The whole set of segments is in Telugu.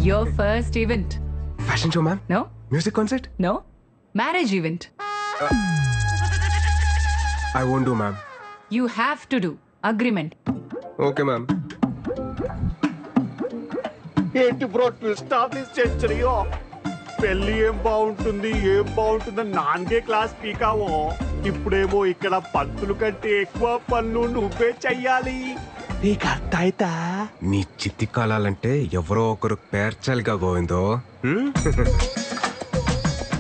Your first event. Fashion show ma'am. No? Music concert. No? Marriage event. I won't do ma'am. You have to do. Agreement. Okay ma'am. ఏంటి బ్రో ట్విస్ట్ ఆఫ్ దిస్ సెంచరీయో పెళ్లి ఏం బాగుంటుందని నాన్గే క్లాస్ పీకావో ఇప్పుడేమో ఇక్కడ పంతులు కంటే ఎక్కువ పనులు నువ్వే చెయ్యాలి. నీకు అర్థ అవుతా? నీ చిత్తి కాలాలంటే ఎవరో ఒకరు పేర్చాలిగా గోవిందో.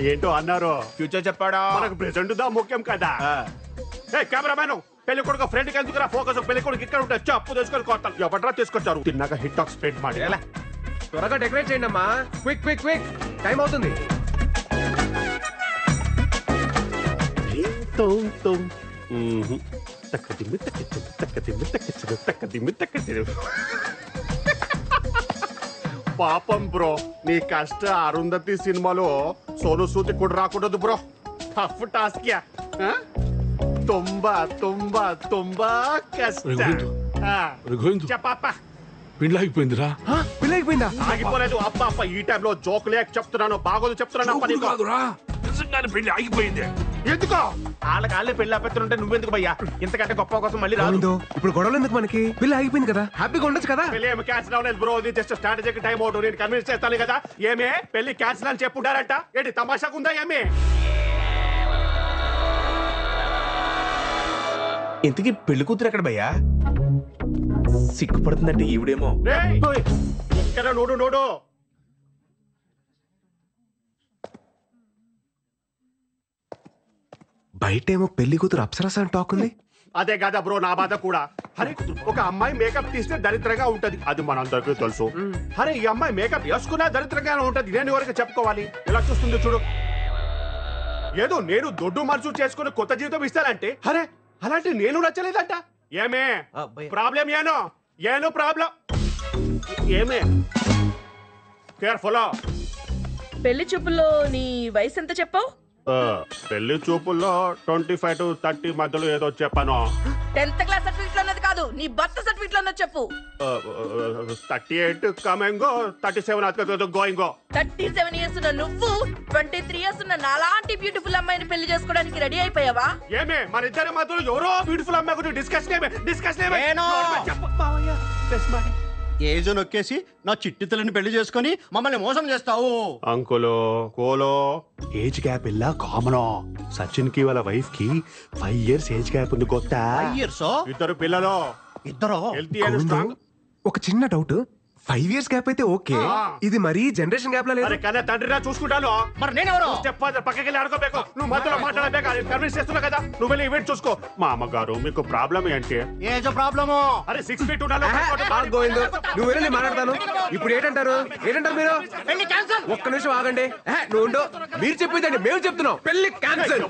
ఏంటో అన్నారు. ఫ్యూచర్ చెప్పాడా? మనకు ప్రెసెంట్ దా ముఖ్యం కదా. ఏ కెమెరామెన్, పెళ్లి కొడుకు ఫ్రెండ్ కి ఎందుకురా ఫోకస్? పెళ్లి కొడుకు ఇక్కడ ఉంటే అప్పు తెచ్చుకొని కొట్టాలి. ఎవడరా తీసుకొచ్చారు? తిన్నాక హిట్ టాక్ స్ప్రెడ్ ಮಾಡಿ. త్వరగా డెకరేట్ చేయండి అమ్మా. క్విక్ క్విక్ క్విక్, టైం అవుతుంది. పాపం బ్రో, నీ కష్ట అరుంధతి సినిమాలో సోను సూది కూడా రాకూడదు బ్రో. Tough task yeah. తుంబా తుంబా తుంబా కష్టం. చెప్పప్ప పెళ్ళి ఆగిపోయిందిరా. పెళ్ళి అయిపోయిందా? ఆగిపోలేదు అబ్బా అప్ప. ఈ టైంలో జోక్ లేక చెప్తున్నాను, బాగోదు చెప్తున్నాను. నిజంగానే పెళ్లి ఆగిపోయింది. ఎందుకో వాళ్ళకి పెళ్లి ఆపెత్తుంటే నువ్వెందుకు భయ్యా? ఇంతకంటే గొప్ప కోసం మళ్ళీ రాదు. గోవిందో, ఇప్పుడు గొడవలు ఎందుకు మనకి? పెళ్ళి అయిపోయింది కదా, హ్యాపీగా ఉండొచ్చు కదా. పెళ్లి ఏమి క్యాన్సిల్ అవ్వలేదు బ్రో, ఇది జస్ట్ స్ట్రాటజిక్ టైం అవుట్. నేను కన్విన్స్ చేస్తాను కదా. ఏమే పెళ్లి క్యాన్సిల్ అని చెప్పుంటారంట? ఏంటి తమాషాగా ఉందా ఏమే? ఇంతకీ పెళ్లి కూతురు ఎక్కడ భయ్యా? సిగ్గుపడుతుందంటే ఈవిడేమో. రేయ్, ఇక్కడ నోడు నోడు. బయటేమో పెళ్లి కూతురు అప్సరస అని టాక్ ఉంది. అదే కదా బ్రో నా బాధ కూడా. అరే ఒక అమ్మాయి మేకప్ తీస్తే దరిద్రంగా ఉంటది, అది మనందరికీ తెలుసు. అరే ఈ అమ్మాయి మేకప్ వేసుకున్నా దరిద్రంగానే ఉంటది, నేను ఎవరికి చెప్పుకోవాలి? ఎలా చూస్తుంది చూడు. ఏదో నేను దొడ్డు మనసు చేసుకుని కొత్త జీవితం ఇస్తానంటే, అరే అలాంటి నేను నచ్చలేదంట. ఏమే ప్రాబ్లం? ఏను ప్రాబ్లం ఏమే? కేర్ఫుల్. పెళ్లి చూపుల్లో నీ వయసు ఎంత చెప్పావు? పెళ్లి చూపుల్లో 25 to 30 మధ్యలో ఏదో చెప్పాను. 10th క్లాస్ సర్టిఫికెట్ లో ఉన్నది కాదు, నీ బర్త్ సర్టిఫికెట్ లో ఉన్నది చెప్పు. 38 కమింగ్, 37 గోయింగ్. 37 ఇయర్స్ ఉన్న నువ్వు 23 ఇయర్స్ ఉన్న నాలాంటి బ్యూటిఫుల్ అమ్మాయిని పెళ్లి చేసుకోవడానికి రెడీ అయిపోయావా? ఏమే మన ఇద్దరి మధ్యలో ఎవరో బ్యూటిఫుల్ అమ్మాయి గురించి డిస్కస్ ఏజ్ నొక్కేసి నా చిట్టితలని పెళ్లి చేసుకొని మమ్మల్ని మోసం చేస్తావు. అంకులో కోలో ఏజ్ గ్యాప్ ఇలా కామన్. సచిన్ కి వాళ్ళ వైఫ్ కి 5 years ఏజ్ గ్యాప్ ఉంది. కొత్త 5 years? ఇద్దరు పిల్లలు, ఇద్దరు హెల్తీ అండ్ స్ట్రాంగ్. ఒక చిన్న డౌట్, 5 years గ్యాప్ అయితే ఓకే, ఇది మరీ జనరేషన్ గ్యాప్ లా లేదు? అరే కానీ తండ్రిరా చూసుకుంటాను. మరి నేనెవరు? స్టెప్ ఫాదర్ పక్కకి వెళ్ళి ఆడుకోಬೇಕು. నువ్వు మధ్యలో మాట్లాడలేక కన్విన్స్ చేస్తున్నా కదా. నువ్వు వెళ్ళి ఈవెంట్ చూసుకో. మా అమ్మగారు మీకు ప్రాబ్లం ఏంటి? Age problem. అరే 6 feet ఉండాలి. గోవిందో, నువ్వు వెళ్ళి మాట్లాడతాను. ఇప్పుడు ఏంటంటారు మీరు? పెళ్లి క్యాన్సల్. ఒక్క నిమిషం ఆగండి. నువ్వు ఉండు. మీరు చెప్పేదండి మేము చెప్తున్నాం. పెళ్లి క్యాన్సిల్.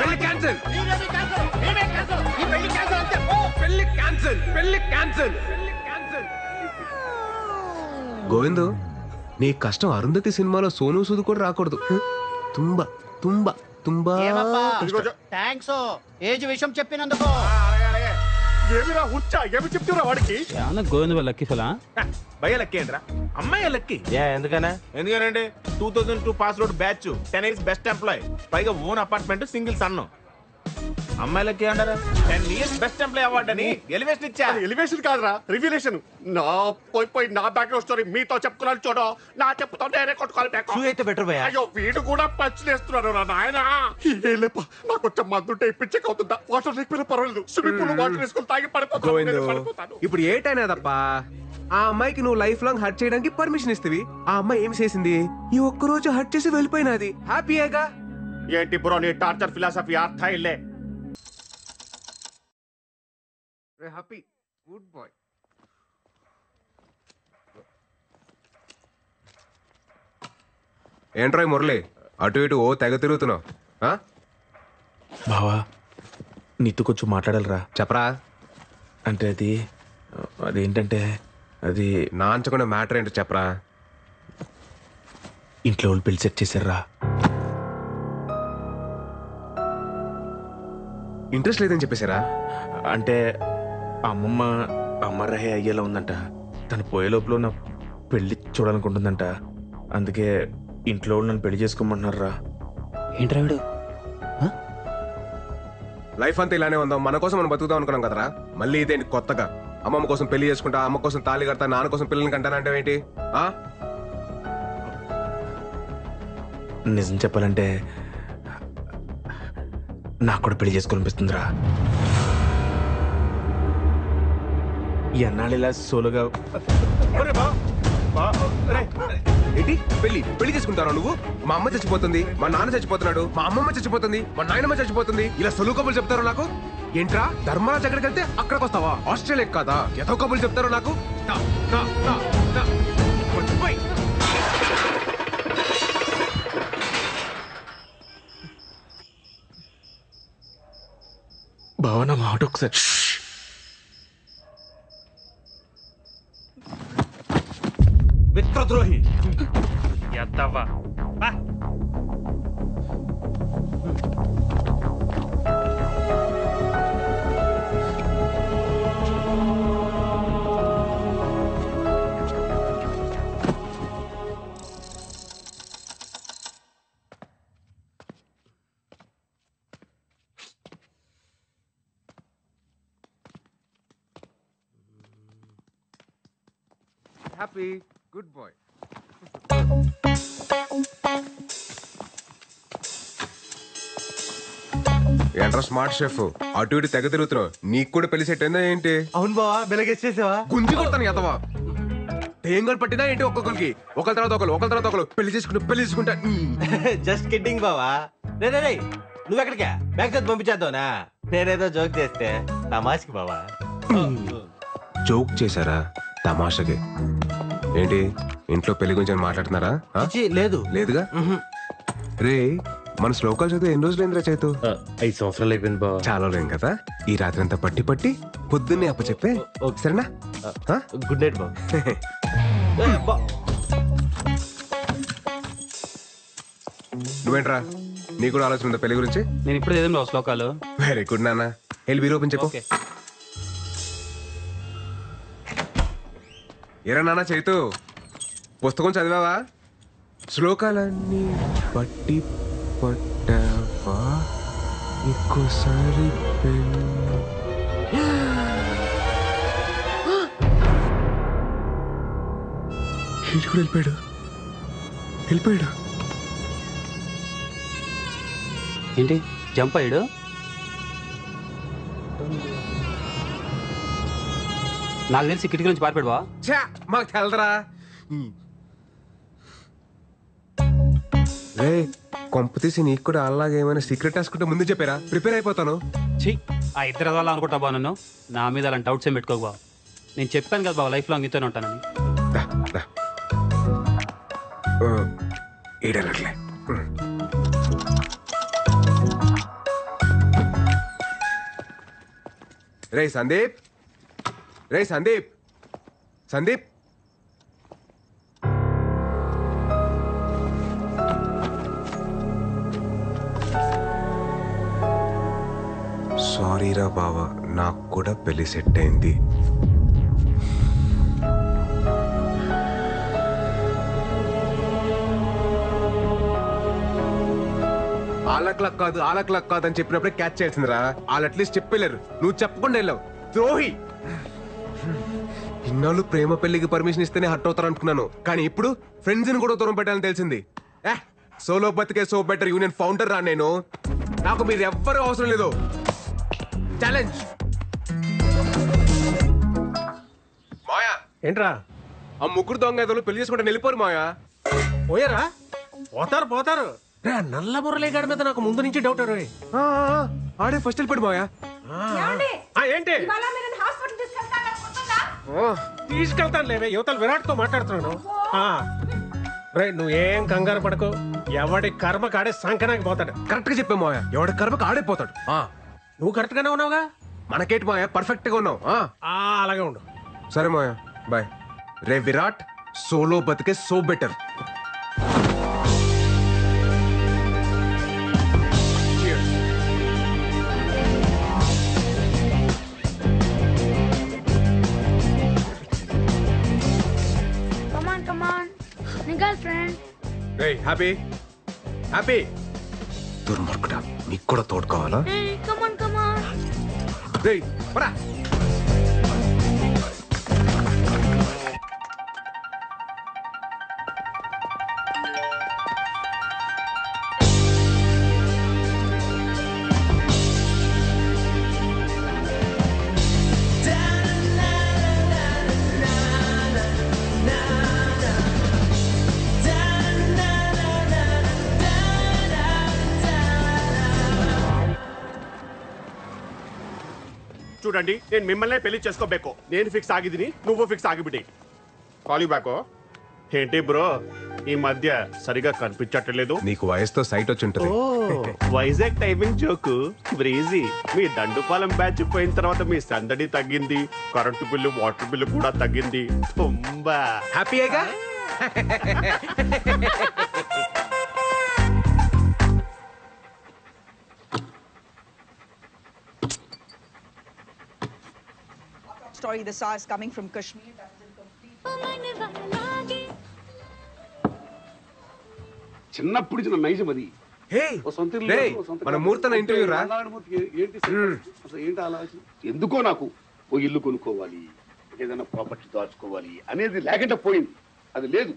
పెళ్లి క్యాన్సిల్. పెళ్లి క్యాన్సిల్. పెళ్లి క్యాన్సిల్. గోవిందు, నీ కష్టం అరుంధతి సినిమాలో సోను సూద్ కూడా రాకూడదు. తుంబా తుంబా తుంబా. థ్యాంక్స్ ఏజ్ విషయం చెప్పినందుకు. ఏమిరా హుచ్చా, ఏమి చెప్తున్నా వాడికి? గోవింద వాళ్ళ లక్కీ ఫలా భయ్య లక్కీ ఏంట్రా? అమ్మాయి లక్కీ. ఎందుకనంటే 2002 pass out batch, 10 years best employee, పైగా ఓన్ అపార్ట్మెంట్, సింగిల్ సన్ను. అమ్మాయిలకి అంటారా 10 years బెస్ట్ ఎంప్లాయ్ అవార్డు అని ఎలివేషన్ ఇచ్చా. ఎలివేషన్ కాదురా, రివ్యులేషన్. నా పోయి నా బ్యాక్గ్రౌండ్ స్టోరీ మీతో చెప్పుకున్నాను చూడు. నా చెప్పుతో నేనే కొట్టుకోవాలి. అయితే బెటర్ భయ్య. అయ్యో వీడు కూడా పచ్చిలేస్తున్నాడు రా నాయన. నాకు కొంచెం మందుంటే పిచ్చక అవుతుందా? వాటర్ లేకపోయినా పర్వాలేదు, స్విమ్మింగ్ పూల్ వాటర్ వేసుకొని తాగి పడిపోతాను. ఇప్పుడు ఏటైనా తప్ప ఆ అమ్మాయికి నువ్వు లైఫ్ లాంగ్ హర్ట్ చేయడానికి పర్మిషన్ ఇస్తవి. ఆ అమ్మాయి ఏం చేసింది? ఈ ఒక్క రోజు హర్ట్ చేసి వెళ్ళిపోయినది. హ్యాపీయేగా? ఏంటి బ్రో నీ టార్చర్ ఫిలాసఫీ? అర్థ ఇల్లే. Happy good boy. ఏంట్రాయ్ మురళి, అటు ఇటు ఓ తెగ తిరుగుతున్నావు? బావా నీతో కొంచెం మాట్లాడాలరా. చెప్పరా. అంటే అదేంటంటే అది నాంచకుండా మ్యాటర్ ఏంటో చెప్పరా. ఇంట్లో వాళ్ళు పెళ్లి సెట్ చేశారా. ఇంట్రెస్ట్ లేదని చెప్పేశారా? అంటే అమ్మమ్మ అమ్మరహే అయ్యేలా ఉందంట. తను పోయే లోపల నా పెళ్లి చూడాలనుకుంటుందంట. అందుకే ఇంట్లో నన్ను పెళ్లి చేసుకోమంటున్నారా. ఏంట్రా వీడు? లైఫ్ అంతా ఇలానే ఉందాం, మన కోసం మనం బతుకుదాం అనుకున్నాం కదరా. మళ్ళీ ఇదేంటి కొత్తగా? అమ్మమ్మ కోసం పెళ్లి చేసుకుంటా, అమ్మ కోసం తాళి కడతా, నాన్న కోసం పిల్లల్ని కంటానంటే ఏంటి? నిజం చెప్పాలంటే నాకు కూడా పెళ్లి చేసుకోవాలనిపిస్తుందిరా. ఎన్నాళ్ళు ఇలా సోలోగా ఏంటి పెళ్లి చేసుకుంటారా నువ్వు? మా అమ్మ చచ్చిపోతుంది, మా నాన్న చచ్చిపోతున్నాడు, మా అమ్మమ్మ చచ్చిపోతుంది, మా నాయనమ్మ చచ్చిపోతుంది, ఇలా సొలు కబులు చెప్తారు నాకు. ఏంట్రా ధర్మరాజ్ ఎక్కడికి వెళ్తే అక్కడికి వస్తావా? ఆస్ట్రేలియా కాదా? ఎంతో కబులు చెప్తారు నాకు. బావ నా మాట ఒకసారి. మిత్రద్రోహి. Happy good boy. ఏంట్రా స్మార్ట్ షెఫ్, అటు ఇటు తెగ తిరుగుతున్నావు. నీకు కూడా పెళ్లి సెట్ అయిందా ఏంటి? అవును బావా, బెలగేసేసావా? గుంజి కొడతాను ఎదవా. టేంగర్ పట్టినా ఏంటి? ఒక్కొక్కరికి ఒకరి తర్వాత ఒకరు పెళ్లి చేసుకుంటా. జస్ట్ కిడ్డింగ్ బావా. రే నువ్వు ఎక్కడికా? బ్యాగ్ చదివి పంపించేద్దావునా? నేనేదో జోక్ చేస్తే తమాష్కి బావా. జోక్ చేశారా? తమాషకి ఏంటి? ఇంట్లో పెళ్లి గురించి మాట్లాడుతున్నారా? లేదు లేదుగా. రే మన శ్లోకాలు చదివి ఎన్ని రోజులు ఏంద్రా చేతు? 5 సంవత్సరాలు అయిపోయింది బావా. చాలా లేం కదా. ఈ రాత్రి అంతా పట్టి పొద్దున్నే అప్ప చెప్పే సరేనా? గుడ్ నైట్ బావా. నువ్వేంట్రా, నీ కూడా ఆలోచన ఉందా పెళ్లి గురించి? నేను ఇప్పుడు ఏదో బావ శ్లోకాలు. వెరీ గుడ్ నాన్న. వెళ్ళి బీరో ఓపెన్ చెప్పు. ఏరా నాన్న చైతు, పుస్తకం చదివావా? శ్లోకాలన్నీ పట్టి పట్టావా? ఇంకోసారి వెళ్ళిపోయాడు. ఏంటి జంప్ అయ్యాడు? నాకు తెలిసి కిటికీ నుంచి పారిపోయాడు బావా. ఛా, మాకు తెలదరా. రే కొంప తీసి నీకు కూడా అలాగే ఏమైనా సీక్రెట్ రాసుకుంటే ముందు చెప్పారా? ప్రిపేర్ అయిపోతాను. చెయ్యి ఆ ఇద్దరు వల్ల అనుకుంటా బావ. నన్ను నా మీద అలాంటి డౌట్స్ ఏం పెట్టుకోకు బావ. నేను చెప్పాను కదా బావ, లైఫ్ లాంగ్ నీతోనే ఉంటానని. ఏడర్లే. రే సందీప్, సందీప్ సారీరా బావా, నాకు కూడా పెళ్లి సెట్ అయింది. ఆలక్ కాదు అని చెప్పినప్పుడే క్యాచ్ చేయాల్సిందిరా. వాళ్ళు అట్లీస్ట్ చెప్పలేరు, నువ్వు చెప్పకుండా వెళ్ళావు. ద్రోహి. ఇన్నాళ్ళు ప్రేమ పెళ్లికి పర్మిషన్ ఇస్తేనే హర్ట్ అవుతారు అనుకున్నాను, కానీ ఇప్పుడు ఫ్రెండ్స్ ని కూడా దూరం పెట్టాలని తెలిసింది. సోలో బతికే సో బెటర్ యూనియన్ ఫౌండర్ రా నేను. నాకు మీరు ఎవ్వరూ అవసరం లేదు. ఛాలెంజ్. మాయా ఏంట్రా? ఆ ముగ్గురు దొంగ ఏదో పెళ్లి చేసుకుంటే వెళ్ళిపోరు మాయా. పోయారా? పోతారు. నల్ల మురళీగాడి మీద నాకు ముందు నుంచి డౌట్. ఆడే ఫస్ట్ వెళ్ళిపోయాడు మాయా. ఏంటి తీసుకెళ్తాను లేవే, యువతలు విరాట్ తో మాట్లాడుతున్నాను. రే నువ్వేం కంగారు పడకు, ఎవడి కర్మ కాడే సంకనాకి పోతాడు. కరెక్ట్ గా చెప్పా మాయా, ఎవడి కర్మకు ఆడైపోతాడు. నువ్వు కరెక్ట్ గానే ఉన్నావుగా. మనకేంటి మాయా, పర్ఫెక్ట్ గా ఉన్నావు. అలాగే ఉండు. సరే మాయా, బాయ్. రే విరాట్, సోలో బతికే సో బెటర్. Best friend. రేయ్ హ్యాపీ హ్యాపీ దుర్మార్గుడా, నీకు కూడా తోడు కావాలా? Come on. రేయ్ పరా. చూడండి, నేను మిమ్మల్ని పెళ్లి చేసుకోಬೇಕು. నేను ఫిక్స్ ಆಗಿದ್ದೀನಿ, నువ్వు ఫిక్స్ ಆಗಿಬಿಡಿ. Call you back. ఏంటి బ్రో ఈ మధ్య సరిగా కనిపించట్లేదు? నీకు వయసుతో సైట్ వచ్చి ఉంటుంది. Vizag timing joke breezy. మీ దండుపాలెం బ్యాచ్ పోయిన తర్వాత మీ సందడి తగ్గింది, కరెంటు బిల్లు వాటర్ బిల్లు కూడా తగ్గింది. తుంబా హ్యాపీయేగా? Story the SARS coming from Kashmir. చిన్నప్పుడు ఇచ్చిన నైజం అది. మన మూర్తన ఇంటర్వ్యూ రా. ఏంటి అసలు ఏంటి ఆలోచన? ఎందుకో నాకు ఓ ఇల్లు కొనుక్కోవాలి, ఏదైనా ప్రాపర్టీ దాచుకోవాలి అనేది లేకుండా పోయింది. అది లేదు.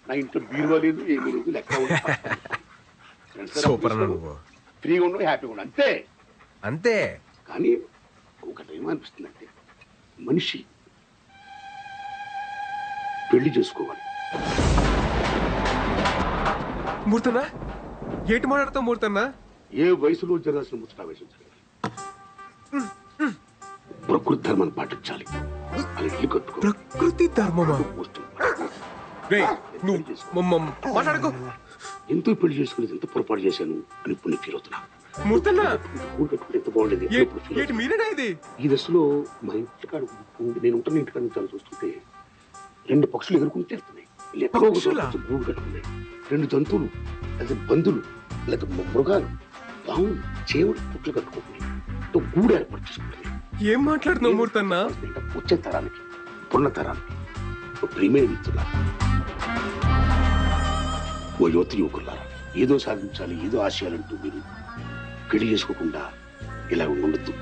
నా ఇంట్లో బీరువా లేదు, ఏమీ లేదు, లెక్క సూపర్ నువ్వు. ఫ్రీగా ఉండవు, హ్యాపీగా ఉండవు, అంతే అంతే. కానీ ఒకటి ఏమనిపిస్తుందంటే మనిషి పెళ్లి చేసుకోవాలి. మూర్తన్నా ఏటి మాట్లాడతావు? మూర్తన్నా ఏ వయసులో జరగాల్సిన ముచ్చట వయసు ప్రకృతి ధర్మాన్ని పాటించాలి. అలా ఇల్లు కట్టుకో. ప్రకృతి ధర్మమా? మాట్లాడుకో. ఎంతో పెళ్లి చేసుకునేది ఎంత పొరపాటు చేశాను అని ఇప్పుడు నేను ఫీల్ అవుతున్నా. మూర్తన్నా ఎంత బాగుండేది. ఇది ఈ దశలో మా ఇంటికాడ నేను ఉంటున్న ఇంటికాడ నుంచి చూస్తుంటే 2 పక్షులు ఎగురుకుంటూ వెళ్తున్నాయి. గూడు కట్టుకున్నాయి. 2 జంతువులు లేదా బంధులు లేదా మృగాలు, పావులు, చేవులు పుట్లు కట్టుకుంటున్నాయి. గూడు ఏర్పాటు చేసుకుంటున్నాయి. ఏం మాట్లాడుతున్నావు మూర్తన్నా? వచ్చే తరానికి, పున్న తరానికి ప్రియమైన మిత్రులా, ఓ యువత యువకులారా, ఏదో సాధించాలి, ఏదో ఆశయాలంటూ మీరు పెళ్లి చేసుకోకుండా ఇలా ఉండొద్దు.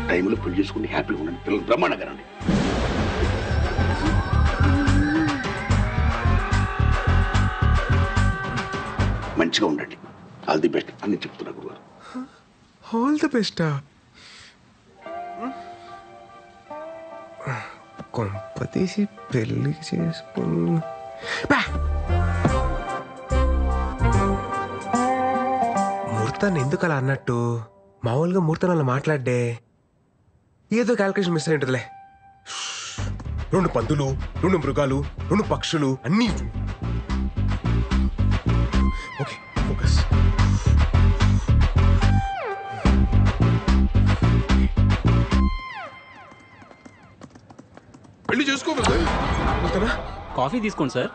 టైంలో పెళ్లి చేసుకుని హ్యాపీగా ఉండండి. పిల్లలు బ్రహ్మాండంగా రండి. మంచిగా ఉండండి. ఆల్ ది బెస్ట్ అని చెప్తున్నా గురుగారు. ఆల్ ది బెస్టా? కొంపతీసి పెళ్లి చేసుకున్నా మూర్తాన్ని ఎందుకు అలా అన్నట్టు? మామూలుగా మూర్తాన్ని అలా మాట్లాడే ఏదో క్యాల్కులేషన్ మిస్ అయి ఉంటుందిలే. 2 పందులు, 2 మృగాలు, 2 పక్షులు అన్నీ. Okay focus. పెళ్లి చేసుకోవాలి. కాఫీ తీసుకోండి సార్.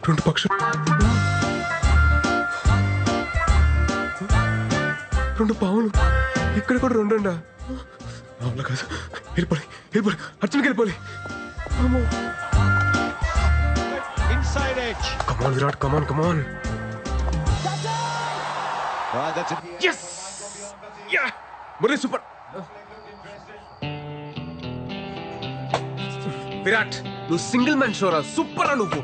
రెండు పక్షులు, 2 పావులు, ఇక్కడ కూడా 2 కాదు. వెళ్ళిపోయి వెళ్ళిపోయి అర్జున్కి వెళ్ళిపోయి. కమాన్ విరాట్, కమాన్ కమాన్. Yes! Yeah! Murali super. Virat నువ్వు సింగిల్ మ్యాన్ షోరా, సూపర్ రా నువ్వు.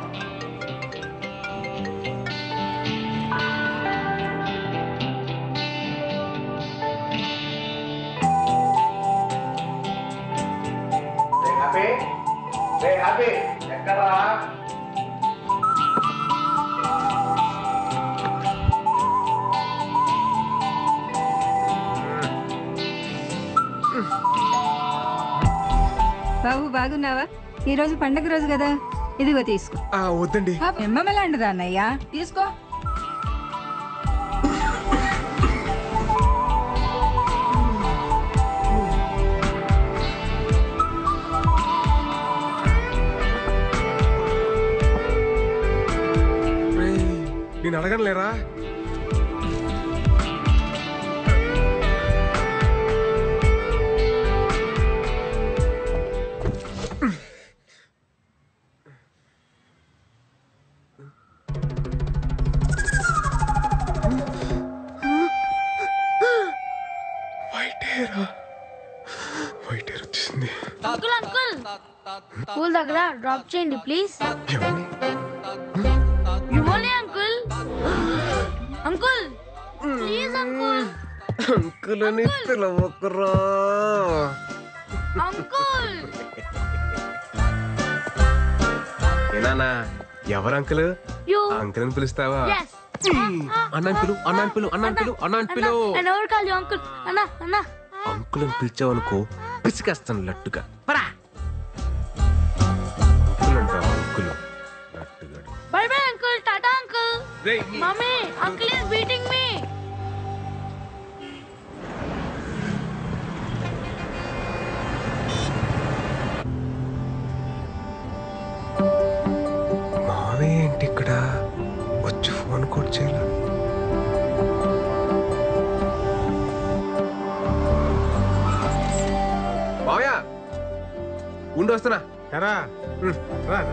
బాబు బాగున్నావా? ఈ రోజు పండగ రోజు కదా, ఇదిగో తీసుకో. వద్దండి. ఎమ్మలాంటిదా అన్నయ్య, తీసుకో. నేను అడగను లేరా? దగ్గర డ్రాప్ చేయండి ప్లీజ్. ఇవ్వండి uncle. Uncle please uncle. Uncle అని పిలవకురా. అంకుల్ ఏనా ఎవరు అంకుల్? యు అంకుల్ అని పిలుస్తావా? yes. అన్నాను పిలు, అన్నాను పిలు, అన్నాను పిలు, అన్నాను పిలు. and ఎవరు కాదు అంకుల్. అన్నా అన్నా అంకుల్ అని పిలిచావనుకో పిసికేస్తాను లట్టుగా. పరా అంకుల్ అంటావా? అంకుల్ లట్టుగాడు. Bye bye uncle. టాటా అంకుల్. రేయ్, mummy uncle is beating me. మావే ఏంటి ఇక్కడ వచ్చి ఫోన్ కూడా చేయాల? మావయ్య ఉండి వస్తున్నా. రా రా.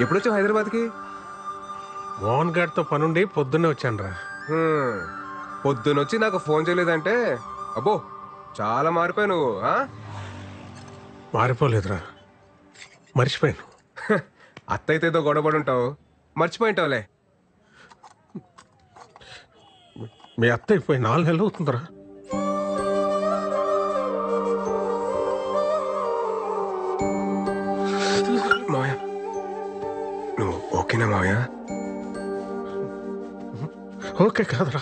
ఎప్పుడొచ్చావు హైదరాబాద్కి? మోహన్ గారితో పనుండి పొద్దున్నే వచ్చాను రా. పొద్దునొచ్చి నాకు ఫోన్ చేయలేదంటే అబ్బో చాలా మారిపోయావు నువ్వు. మారిపోలేదురా, మర్చిపోయాను. అత్తయితే ఏదో గొడవపడి ఉంటావు, మర్చిపోయింటావులే. మీ అత్త అయిపోయి 4 నెలలు అవుతుందిరా. మావయ్య నువ్వు ఓకేనా మావయ్య? ఓకే కాదురా.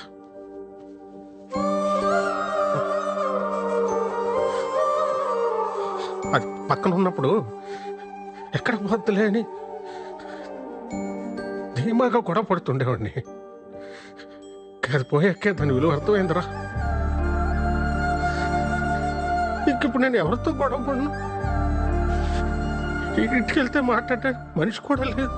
అది పక్కన ఉన్నప్పుడు ఎక్కడ పోద్దులే అని ధీమాగా గొడవ పడుతుండేవాడిని. అది పోయాకే దాని విలువ అర్థమైందిరా. ఇంకిప్పుడు నేను ఎవరితో గొడవ పడినా ఇంటికి వెళ్తే మాట్లాడే మనిషి కూడా లేదు.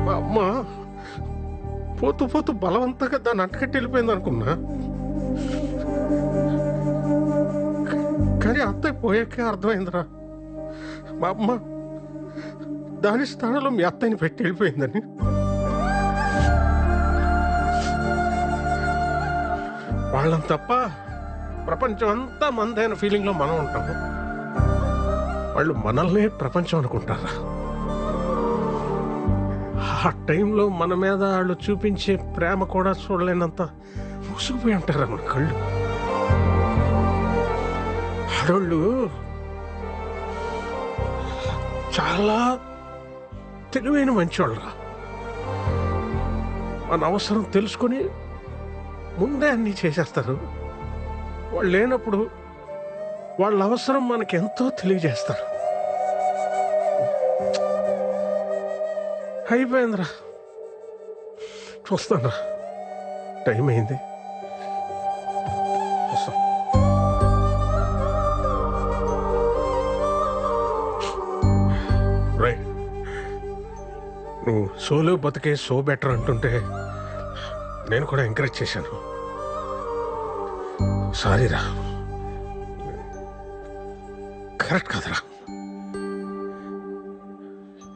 మా అమ్మ పోతూ పోతూ బలవంతంగా దాన్ని అంటకట్టి వెళ్ళిపోయింది అనుకున్నా. కానీ అత్తయ్య పోయాకే అర్థమైందిరా, మా అమ్మ దాని స్థానంలో మీ అత్తయ్యని పెట్టి వెళ్ళిపోయిందని. వాళ్ళని తప్ప ప్రపంచం అంతా మందైన ఫీలింగ్లో మనం ఉంటాము. వాళ్ళు మనల్నే ప్రపంచం అనుకుంటారా? ఆ టైంలో మన మీద వాళ్ళు చూపించే ప్రేమ కూడా చూడలేనంత ముసుగుపోయి ఉంటారా మన కళ్ళు. ఆడోళ్ళు చాలా తెలివైన మంచివాళ్ళరా. మన అవసరం తెలుసుకొని ముందే అన్నీ చేసేస్తారు. వాళ్ళు లేనప్పుడు వాళ్ళ అవసరం మనకి ఎంతో తెలియజేస్తారు. అయిపోయిందిరా, చూస్తాను. టైం అయింది. రైట్, నువ్వు సోలో బతికే సో బెటర్ అంటుంటే నేను కూడా ఎంకరేజ్ చేశాను. సారీరా, కరెక్ట్ కాదురా.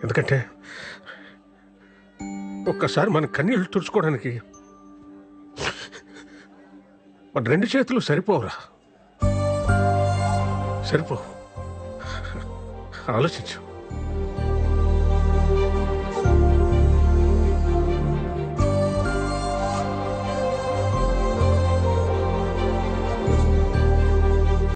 ఎందుకంటే ఒక్కసారి మన కన్నీళ్ళు తుడుచుకోవడానికి మన 2 చేతులు సరిపోవురా. సరిపో, ఆలోచించు.